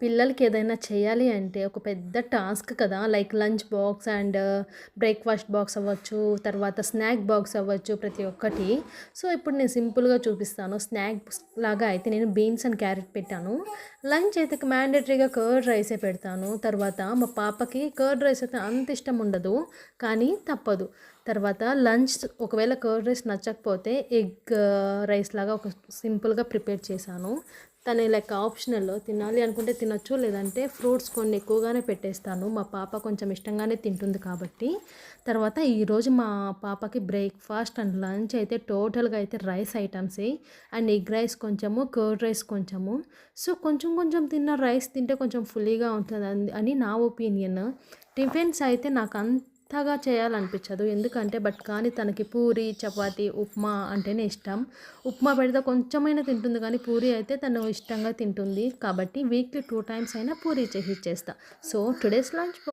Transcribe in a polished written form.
పిల్లలకి ఏదైనా చేయాలి అంటే ఒక పెద్ద టాస్క్ కదా! Like lunch box and breakfast box అవ్వచ్చు, తర్వాత స్నాక్ బాక్స్ అవ్వచ్చు ప్రతి ఒక్కటి. సో, ఇప్పుడు నేను సింపుల్‌గా చూపిస్తాను. స్నాక్స్ లాగా అయితే నేను బీన్స్ అండ్ క్యారెట్ పెట్టాను. లంచ్ అయితే మ్యాండేటరీగా కర్డ్ రైసే పెడతాను. తర్వాత మా పాపకి కర్డ్ రైస్ అయితే అంత ఇష్టం ఉండదు. కానీ తప్పదు. తర్వాత లంచ్ ఒకవేళ కర్డ్ రైస్ నచ్చకపోతే ఎగ్ రైస్ లాగా ఒక సింపుల్‌గా ప్రిపేర్ చేశాను. తను లైక్ ఆప్షనల్ తినాలి అనుకుంటే తినొచ్చు. లేదంటే ఫ్రూట్స్ కొన్ని ఎక్కువగానే పెట్టేస్తాను. మా పాప కొంచెం ఇష్టంగానే తింటుంది కాబట్టి. తర్వాత ఈరోజు మా పాపకి బ్రేక్‌ఫాస్ట్ అండ్ లంచ్ అయితే టోటల్‌గా అయితే రైస్ ఐటమ్సే. అండ్ ఎగ్ రైస్ కొంచెము, కర్డ్ రైస్ కొంచెము. సో, కొంచెం కొంచెం తిన్న రైస్ తింటే కొంచెం ఫుల్లీగా ఉంటది అని నా ఒపీనియన్. టిఫిన్స్ అయితే నాకంతగా చేయాలనిపించదు. ఎందుకంటే కానీ తనకి పూరి, చపాతీ, ఉప్మా అంటేనే ఇష్టం. ఉప్మా పెడితే కొంచెమైనా తింటుంది కానీ పూరి అయితే తను ఇష్టంగా తింటుంది. కాబట్టి వీక్లీ 2 టైమ్స్ అయినా పూరి చేసి ఇచ్చేస్తా. So, today's lunch